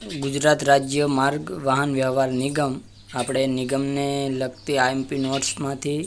ગુજરાત રાજ્ય માર્ગ વાહન વ્યવહાર નિગમ આપણે નિગમને લગતી આઈએમપી નોટ્સમાંથી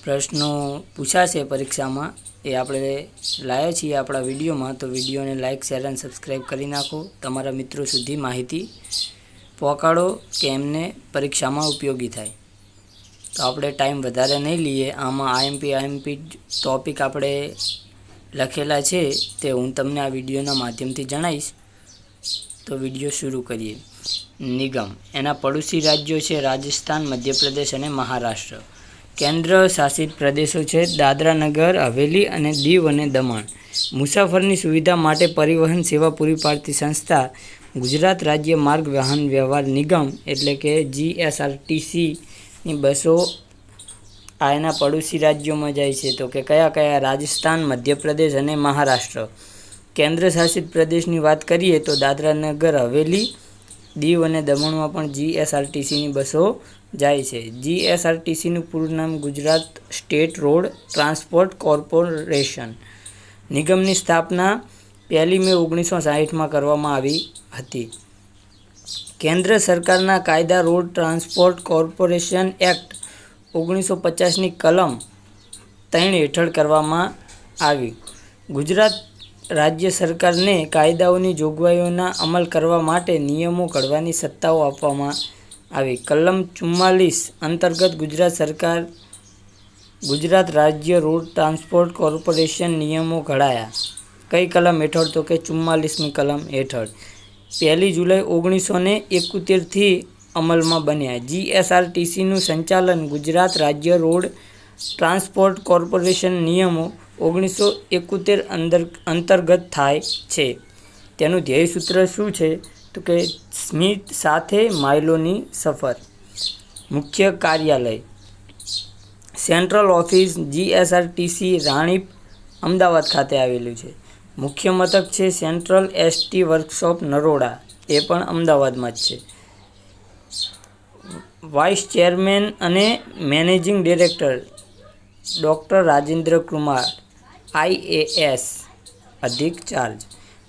પ્રશ્નો પૂછાશે પરીક્ષામાં એ આપણે લાવ્યા છીએ આપણા વિડીયોમાં. તો વિડીયોને લાઇક, શેર અને સબસ્ક્રાઈબ કરી નાખો. તમારા મિત્રો સુધી માહિતી પહોંચાડો કે એમને પરીક્ષામાં ઉપયોગી થાય. તો આપણે ટાઈમ વધારે નહીં લઈએ. આમાં આઈએમપી ટોપિક આપણે લખેલા છે તે હું તમને આ વિડીયોના માધ્યમથી જણાવીશ. તો વિડીયો શરૂ કરીએ. નિગમ એના પડોશી રાજ્યો છે રાજસ્થાન, મધ્યપ્રદેશ અને મહારાષ્ટ્ર. કેન્દ્ર શાસિત પ્રદેશો છે દાદરા નગર હવેલી અને દીવ અને દમણ. મુસાફરની સુવિધા માટે પરિવહન સેવા પૂરી પાડતી સંસ્થા ગુજરાત રાજ્ય માર્ગ વાહન વ્યવહાર નિગમ એટલે કે GSRTCની બસો આ એના પડોશી રાજ્યોમાં જાય છે. તો કે કયા કયા? રાજસ્થાન, મધ્યપ્રદેશ અને મહારાષ્ટ્ર. કેન્દ્ર શાસિત પ્રદેશની વાત કરીએ તો દાદરા નગર હવેલી, દીવ અને દમણમાં પણ GSRTCની બસો જાય છે. GSRTCનું પૂરું નામ Gujarat state road transport corporation. નિગમની સ્થાપના 1 મે 1960માં કરવામાં આવી હતી. કેન્દ્ર સરકારના કાયદા રોડ ટ્રાન્સપોર્ટ કોર્પોરેશન એક્ટ 1950ની કલમ 3 હેઠળ કરવામાં આવ્યું. ગુજરાત રાજ્ય સરકારને કાયદાઓની જોગવાઈઓના અમલ કરવા માટે નિયમો ઘડવાની સત્તાઓ આપવામાં આવી. કલમ 44 અંતર્ગત ગુજરાત સરકાર ગુજરાત રાજ્ય રોડ ટ્રાન્સપોર્ટ કોર્પોરેશન નિયમો ઘડાયા. કઈ કલમ હેઠળ? તો કે 44મી કલમ હેઠળ. 1 જુલાઈ 1971થી અમલમાં બન્યા. GSRTCનું સંચાલન ગુજરાત રાજ્ય રોડ ટ્રાન્સપોર્ટ કોર્પોરેશન નિયમો 1971 અંતર્ગત થાય છે. તેનું ધ્યેય સૂત્ર શું છે? તો કે સ્મિત સાથે માઇલોની સફર. મુખ્ય કાર્યાલય central office GSRTC Ranip Ahmedabad ખાતે આવેલું છે. મુખ્ય મથક છે સેન્ટ્રલ ST વર્કશોપ નરોડા, એ પણ અમદાવાદમાં જ છે. વાઇસ ચેરમેન અને managing director doctor Rajendra Kumar IAS અધિક ચાર્જ.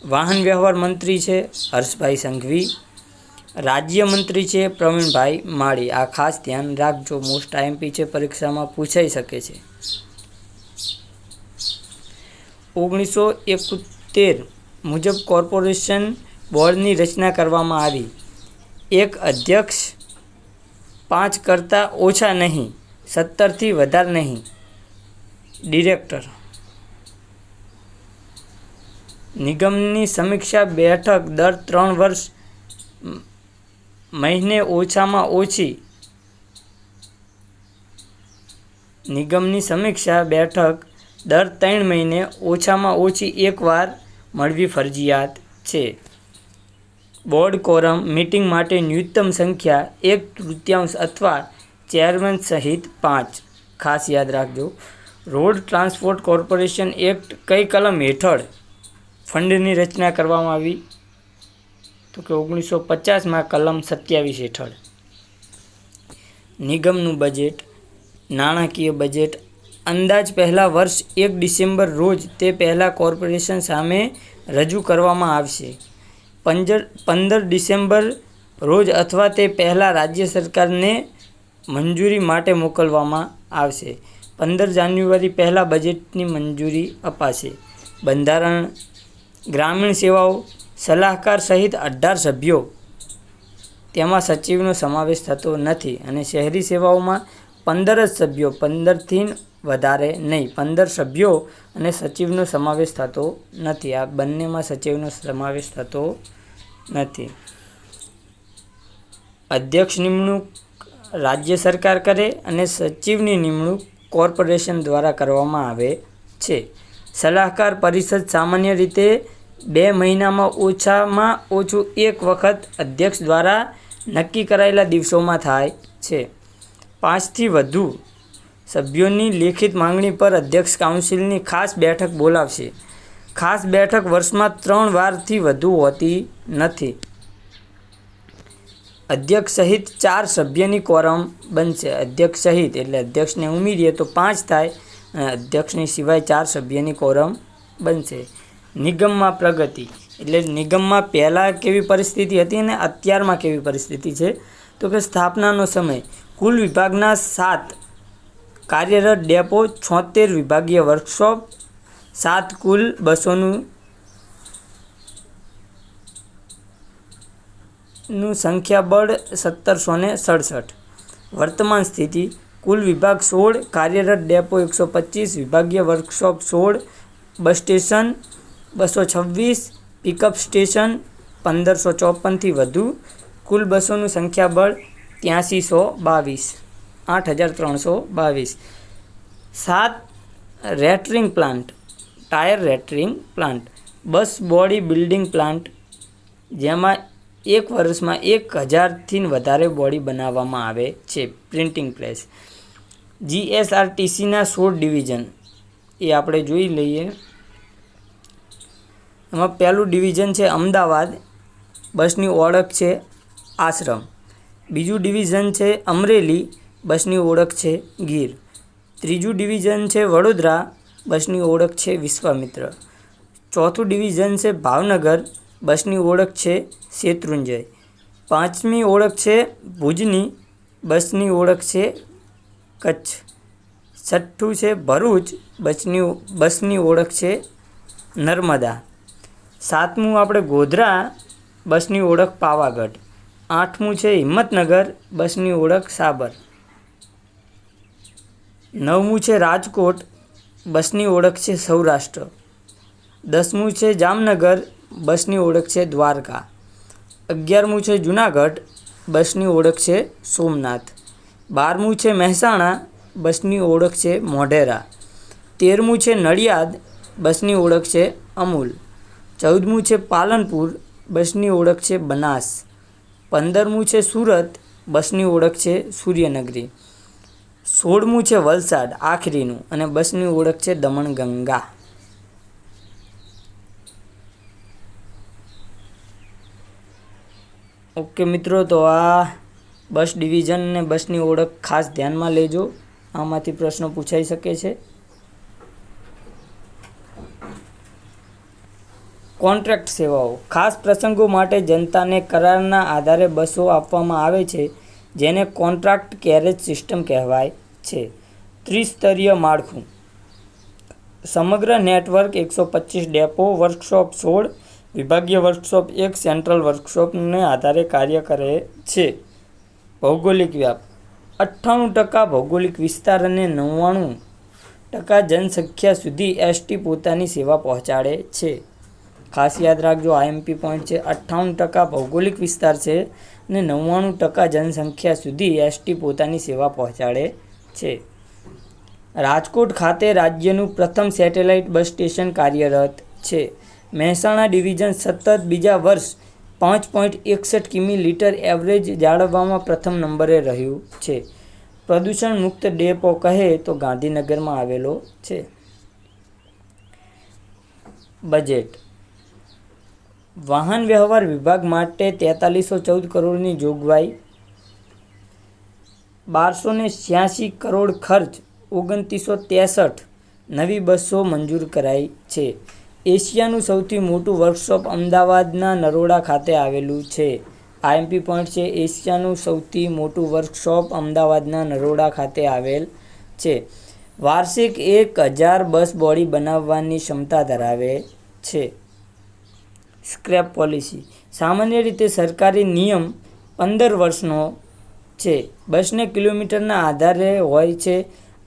વાહન વ્યવહાર મંત્રી છે હર્ષભાઈ સંઘવી. રાજ્યમંત્રી છે પ્રવીણભાઈ માળી. આ ખાસ ધ્યાન રાખજો, મોસ્ટ IMP છે, પરીક્ષામાં પૂછાઈ શકે છે. 1971 મુજબ કોર્પોરેશન બોર્ડની રચના કરવામાં આવી. એક અધ્યક્ષ, 5 કરતાં ઓછા નહીં, 17થી વધારે નહીં. ડિરેક્ટર. નિગમની સમીક્ષા બેઠક દર 3 વર્ષ મહિને ઓછામાં ઓછી. નિગમની સમીક્ષા બેઠક દર 3 મહિને ઓછામાં ઓછી એકવાર મળવી ફરજિયાત છે. બોર્ડ કોરમ મીટિંગ માટે ન્યૂનતમ સંખ્યા 1/3 અથવા ચેરમેન સહિત 5. ખાસ યાદ રાખજો. રોડ ટ્રાન્સપોર્ટ કોર્પોરેશન એક્ટ કઈ કલમ હેઠળ ફંડની રચના કરવામાં આવી? તો કે 1950માં કલમ 27 હેઠળ. નિગમનું બજેટ. નાણાકીય બજેટ અંદાજ પહેલા વર્ષ 1 ડિસેમ્બર રોજ તે પહેલાં કોર્પોરેશન સામે રજૂ કરવામાં આવશે. 15 ડિસેમ્બર રોજ અથવા તે પહેલાં રાજ્ય સરકારને મંજૂરી માટે મોકલવામાં આવશે. 15 જાન્યુઆરી પહેલાં બજેટની મંજૂરી અપાશે. બંધારણ. ગ્રામીણ સેવાઓ સલાહકાર સહિત 18 સભ્યો, તેમાં સચિવનો સમાવેશ થતો નથી. અને શહેરી સેવાઓમાં 15 જ સભ્યો, 15થી વધારે નહીં, 15 સભ્યો અને સચિવનો સમાવેશ થતો નથી. આ બંનેમાં સચિવનો સમાવેશ થતો નથી. અધ્યક્ષ નિમણૂક રાજ્ય સરકાર કરે અને સચિવની નિમણૂક કોર્પોરેશન દ્વારા કરવામાં આવે છે. સલાહકાર પરિષદ સામાન્ય રીતે 2 મહિનામાં ઓછામાં ઓછું એક વખત અધ્યક્ષ દ્વારા નક્કી કરાયેલા દિવસોમાં થાય છે. 5થી વધુ સભ્યોની લેખિત માંગણી પર અધ્યક્ષ કાઉન્સિલની ખાસ બેઠક બોલાવશે. ખાસ બેઠક વર્ષમાં 3 વારથી વધુ હોતી નથી. અધ્યક્ષ સહિત 4 સભ્યની કોરમ બનશે. અધ્યક્ષ સહિત એટલે અધ્યક્ષને ઉમેરીએ તો 5 થાય અને અધ્યક્ષની સિવાય 4 સભ્યની કોરમ બનશે. નિગમમાં પ્રગતિ એટલે નિગમમાં પહેલાં કેવી પરિસ્થિતિ હતી અને અત્યારમાં કેવી પરિસ્થિતિ છે. તો કે સ્થાપનાનો સમય કુલ વિભાગના 7 કાર્યરત ડેપો, 76 વિભાગીય વર્કશોપ, 7 કુલ બસોનું સંખ્યાબળ 1767. વર્તમાન સ્થિતિ કુલ વિભાગ 16, કાર્યરત ડેપો 125, વિભાગીય workshop 16, bus station 226, pickup station 1554થી વધુ, કુલ બસોનું સંખ્યાબળ 8322, 8322. 7 retreading plant, tyre retreading plant, bus body building plant, જેમાં એક વર્ષમાં 1000થી વધારે બોડી બનાવવામાં આવે છે. Printing press. જીએસઆરટીસીના 16 ડિવિઝન એ આપણે જોઈ લઈએ. એમાં પહેલું ડિવિઝન છે અમદાવાદ, બસની ઓળખ છે આશ્રમ. બીજું ડિવિઝન છે અમરેલી, બસની ઓળખ છે ગીર. ત્રીજું ડિવિઝન છે વડોદરા, બસની ઓળખ છે વિશ્વામિત્ર. ચોથું ડિવિઝન છે ભાવનગર, બસની ઓળખ છે શેત્રુંજય. પાંચમી ઓળખ છે ભુજની, બસની ઓળખ છે કચ્છ. છઠ્ઠું છે ભરૂચ, બસની ઓળખ છે નર્મદા. સાતમું આપણે ગોધરા, બસની ઓળખ પાવાગઢ. આઠમું છે હિંમતનગર, બસની ઓળખ સાબર. નવમું છે રાજકોટ, બસની ઓળખ છે સૌરાષ્ટ્ર. 10મું છે જામનગર, બસની ઓળખ છે દ્વારકા. 11મું છે જુનાગઢ, બસની ઓળખ છે સોમનાથ. 12મું છે મહેસાણા, બસની ઓળખ છે મોઢેરા. 13મું છે નડિયાદ, બસની ઓળખ છે અમૂલ. 14મું છે પાલનપુર, બસની ઓળખ છે બનાસ. 15મું છે સુરત, બસની ઓળખ છે સૂર્યનગરી. 16મું છે વલસાડ આખરીનું, અને બસની ઓળખ છે દમણગંગા. ઓકે મિત્રો, તો આ બસ ડિવિઝન અને બસની ઓળખ ખાસ ધ્યાનમાં લેજો, આમાંથી પ્રશ્નો પૂછાઈ શકે છે. કોન્ટ્રાક્ટ સેવાઓ. ખાસ પ્રસંગો માટે જનતાને કરારના આધારે બસો આપવામાં આવે છે, જેને કોન્ટ્રાક્ટ કેરેજ સિસ્ટમ કહેવાય છે. ત્રિસ્તરીય માળખું. સમગ્ર નેટવર્ક 125 ડેપો, વર્કશોપ 16, વિભાગીય વર્કશોપ 1, સેન્ટ્રલ વર્કશોપને આધારે કાર્ય કરે છે. ભૌગોલિક વ્યાપ. 98% ભૌગોલિક વિસ્તાર અને 99% જનસંખ્યા સુધી એસટી પોતાની સેવા પહોંચાડે છે. ખાસ યાદ રાખજો, આઈએમપી પોઈન્ટ છે. 58% ભૌગોલિક વિસ્તાર છે અને 99% જનસંખ્યા સુધી એસટી પોતાની સેવા પહોંચાડે છે. રાજકોટ ખાતે રાજ્યનું પ્રથમ સેટેલાઇટ બસ સ્ટેશન કાર્યરત છે. મહેસાણા ડિવિઝન સતત બીજા વર્ષ 5.61 કિમી લીટર એવરેજ જાળવવામાં પ્રથમ નંબરે રહ્યું છે. પ્રદૂષણ મુક્ત ડેપો કહે તો ગાંધીનગરમાં આવેલો છે. બજેટ. વાહન વ્યવહાર વિભાગ માટે 4314 કરોડની જોગવાઈ, 1286 કરોડ ખર્ચ, 2963 નવી બસો મંજૂર કરાઈ છે. એશિયાનું સૌથી મોટું વર્કશોપ અમદાવાદના નરોડા ખાતે આવેલું છે. આઈએમપી પોઈન્ટ છે. એશિયાનું સૌથી મોટું વર્કશોપ અમદાવાદના નરોડા ખાતે આવેલ છે. વાર્ષિક 1000 બસ બોડી બનાવવાની ક્ષમતા ધરાવે છે. Scrap policy. સામાન્ય રીતે સરકારી નિયમ 15 વર્ષનો છે. બસને કિલોમીટરના આધારે હોય છે.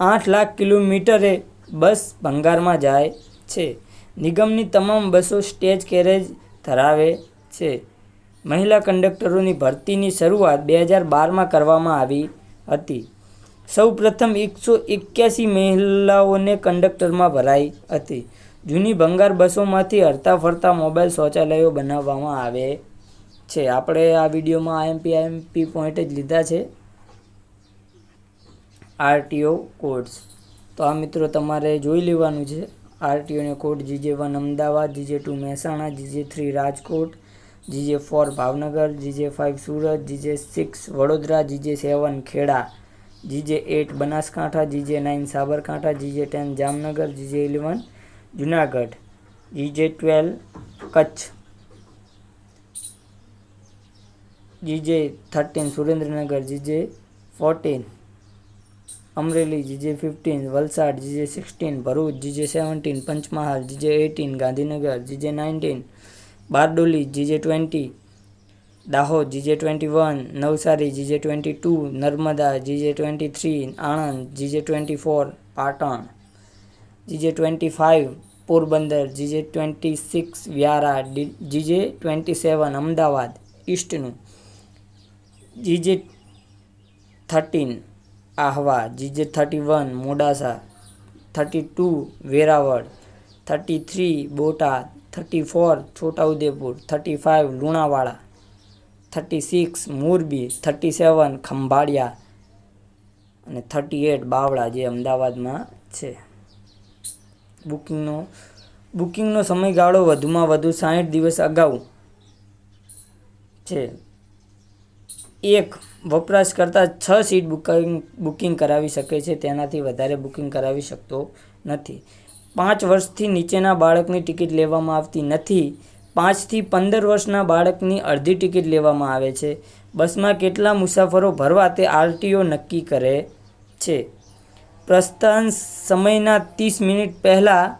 8 લાખ કિલોમીટરે બસ ભંગારમાં જાય છે. નિગમની તમામ બસો સ્ટેજ કેરેજ ધરાવે છે. મહિલા કંડક્ટરોની ભરતીની શરૂઆત 2012માં કરવામાં આવી હતી. સૌ પ્રથમ 181 મહિલાઓને કંડક્ટરમાં ભરાઈ હતી. જૂની ભંગાર બસોમાંથી હરતા ફરતા મોબાઈલ શૌચાલયો બનાવવામાં આવે છે. આપણે આ વિડીયોમાં આઈએમપી પોઈન્ટ જ લીધા છે. RTO codes. તો આ મિત્રો તમારે જોઈ લેવાનું છે. આરટીઓને code GJ1 Ahmedabad, GJ2 Mehsana, GJ3 Rajkot, GJ4 Bhavnagar, GJ5 Surat, GJ6 Vadodara, GJ7 Kheda, GJ8 Banaskantha, GJ9 Sabarkantha, GJ10 Jamnagar, GJ11 Junagadh, GJ12 Kutch, GJ 13, Surendranagar GJ 14, Amreli GJ 15, Valsad GJ 16, Bharuch GJ 17, Panchmahal GJ 18, Gandhinagar GJ 19, Bardoli GJ 20, Dahod GJ 21, Navsari GJ 22, Narmada GJ 23, Anand GJ 24, Patan GJ 25, Porbandar GJ 26, Vyara GJ 27, Ahmedabad ઈસ્ટનું GJ 13, આહવા GJ 31, મોડાસા 32, વેરાવળ 33, બોટાદ 34, છોટાઉદેપુર 35, લુણાવાડા 36, મોરબી 37, ખંભાળિયા અને 38 બાવળા જે અમદાવાદમાં છે. બુકિંગનો સમયગાળો વધુમાં વધુ 60 દિવસ અગાઉ છે. એક વપરાશકર્તા 6 સીટ બુકિંગ કરાવી શકે છે, તેનાથી વધારે બુકિંગ કરાવી શકતો નથી. 5 વર્ષથી નીચેના બાળકની ટિકિટ લેવામાં આવતી નથી. 5 થી 15 વર્ષના બાળકની અડધી ટિકિટ લેવામાં આવે છે. બસમાં કેટલા મુસાફરો ભરવા તે RTO નક્કી કરે છે. પ્રસ્થાન સમયના 30 મિનિટ પહેલાં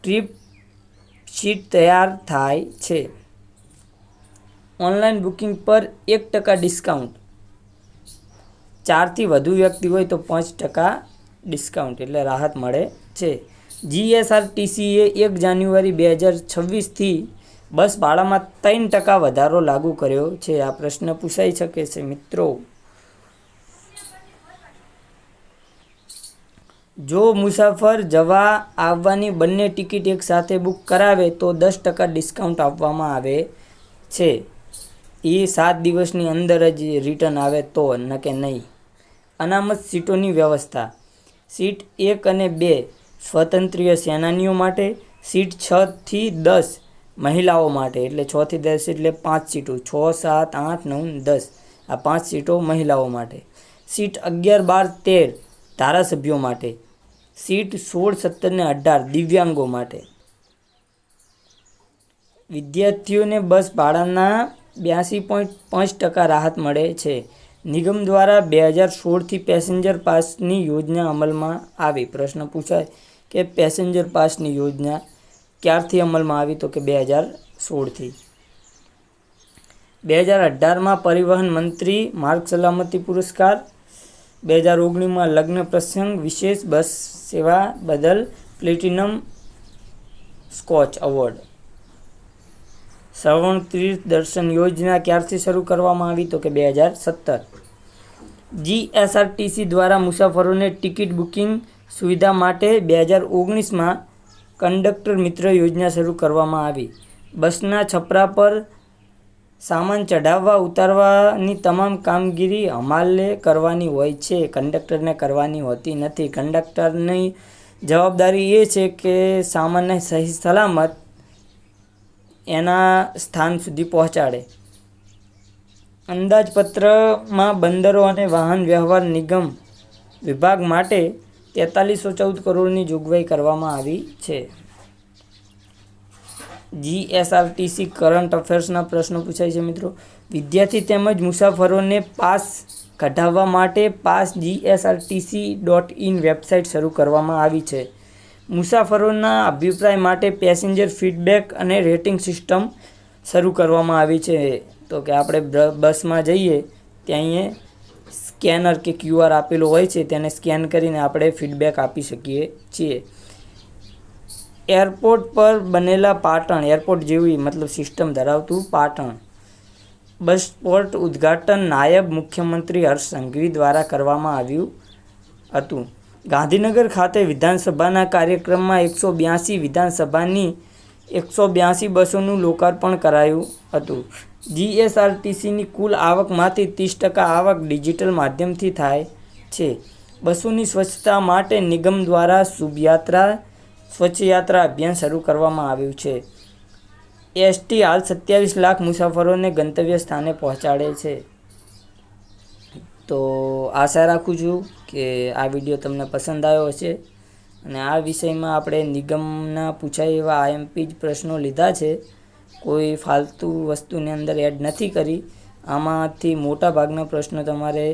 ટ્રીપ શીટ તૈયાર થાય છે. ઓનલાઈન બુકિંગ પર 1% ડિસ્કાઉન્ટ. 4 થી વધુ વ્યક્તિ હોય તો 5% ડિસ્કાઉન્ટ એટલે રાહત મળે છે. GSRTCએ 1 જાન્યુઆરી 2026થી બસ ભાડામાં 3% વધારો લાગુ કર્યો છે. આ પ્રશ્ન પૂછાઈ શકે છે મિત્રો. જો મુસાફર જવા આવવાની બંને ટિકિટ એક સાથે બુક કરાવે તો 10% ડિસ્કાઉન્ટ આપવામાં આવે છે. એ 7 દિવસની અંદર જ રિટર્ન આવે તો, ન કે નહીં. અનામત સીટોની વ્યવસ્થા. સીટ 1 અને 2 સ્વતંત્રીય સેનાનીઓ માટે, સીટ 6 થી 10 મહિલાઓ માટે. એટલે 6 થી 10 એટલે 5 સીટો, 6, 7, 8, 9, 10 આ 5 સીટો મહિલાઓ માટે. સીટ 11, 12, 13 ધારાસભ્યો માટે. સીટ 16, 17 ને 18 દિવ્યાંગો માટે. વિદ્યાર્થીઓને બસ ભાડાના 82.5% રાહત મળે છે. નિગમ દ્વારા 2016થી પેસેન્જર પાસની યોજના અમલમાં આવી. પ્રશ્ન પૂછાય કે પેસેન્જર પાસની યોજના ક્યારથી અમલમાં આવી? તો કે 2016થી. 2018માં પરિવહન મંત્રી માર્ગ સલામતી પુરસ્કાર. 2019માં લગ્ન પ્રસંગ વિશેષ બસ સેવા બદલ પ્લેટિનમ સ્કોચ એવોર્ડ. શ્રવણ તીર્થ દર્શન યોજના ક્યારથી શરૂ કરવામાં આવી? તો કે 2017. GSRTC દ્વારા મુસાફરોને ટિકિટ બુકિંગ સુવિધા માટે 2019માં કંડક્ટર મિત્ર યોજના શરૂ કરવામાં આવી. બસના છપરા પર સામાન ચઢાવવા ઉતારવાની તમામ કામગીરી હમાલે કરવાની હોય છે, કંડક્ટરને કરવાની હોતી નથી. કંડક્ટરની જવાબદારી એ છે કે સામાનને સહી સલામત એના સ્થાન સુધી પહોંચાડે. અંદાજપત્રમાં બંદરો અને વાહન વ્યવહાર નિગમ વિભાગ માટે 4314 કરોડની જોગવાઈ કરવામાં આવી છે. GSRTC કરંટ અફેર્સના પ્રશ્નો પૂછાય છે મિત્રો. વિદ્યાર્થી તેમજ મુસાફરોને પાસ કઢાવવા માટે pass.gsrtc.in વેબસાઇટ શરૂ કરવામાં આવી છે. મુસાફરોના અભિપ્રાય માટે પેસેન્જર ફીડબેક અને રેટિંગ સિસ્ટમ શરૂ કરવામાં આવી છે. તો કે આપણે બસમાં જઈએ ત્યાં સ્કેનર કે QR આપેલો હોય છે, તેને સ્કેન કરીને આપણે ફીડબેક આપી શકીએ છીએ. એરપોર્ટ પર બનેલા પાટણ, એરપોર્ટ જેવી મતલબ સિસ્ટમ ધરાવતું પાટણ બસ પોર્ટ ઉદ્ઘાટન નાયબ મુખ્યમંત્રી હર્ષ સંઘવી દ્વારા કરવામાં આવ્યું હતું. ગાંધીનગર ખાતે વિધાનસભાના કાર્યક્રમમાં 182 વિધાનસભાની 182 બસોનું લોકાર્પણ કરાયું હતું. GSRTCની કુલ આવકમાંથી 30% આવક ડિજિટલ માધ્યમથી થાય છે. બસોની સ્વચ્છતા માટે નિગમ દ્વારા સ્વચ્છ યાત્રા અભિયાન શરૂ કરવામાં આવ્યું છે. ST હાલ 27 લાખ મુસાફરોને ગંતવ્ય સ્થાને પહોંચાડે છે. તો આશા રાખું છું કે આ વિડીયો તમને પસંદ આવ્યો હશે અને આ વિષયમાં આપણે નિગમના પૂછાય એવા IMP જ પ્રશ્નો લીધા છે. કોઈ ફાલતુ વસ્તુની અંદર એડ નથી કરી. આમાંથી મોટા ભાગના પ્રશ્નો તમારે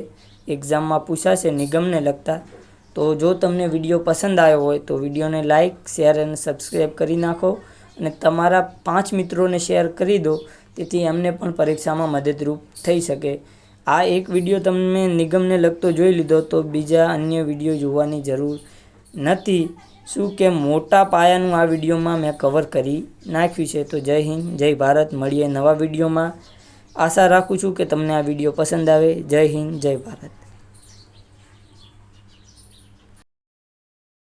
એક્ઝામમાં પૂછાશે નિગમને લગતા. તો જો તમને વિડીયો પસંદ આવ્યો હોય તો વિડીયોને લાઇક, શેર અને સબસ્ક્રાઈબ કરી નાખો અને તમારા 5 મિત્રોને શેર કરી દો, તેથી એમને પણ પરીક્ષામાં મદદરૂપ થઈ શકે. આ એક વિડીયો તમે નિગમને લગતો જોઈ લીધો તો બીજા અન્ય વિડીયો જોવાની જરૂર નથી. શું કે મોટા પાયાનું આ વિડીયોમાં મેં કવર કરી નાખ્યું છે. તો જય હિન્દ, જય ભારત. મળીએ નવા વિડીયોમાં. આશા રાખું છું કે તમને આ વિડીયો પસંદ આવે. જય હિન્દ, જય ભારત.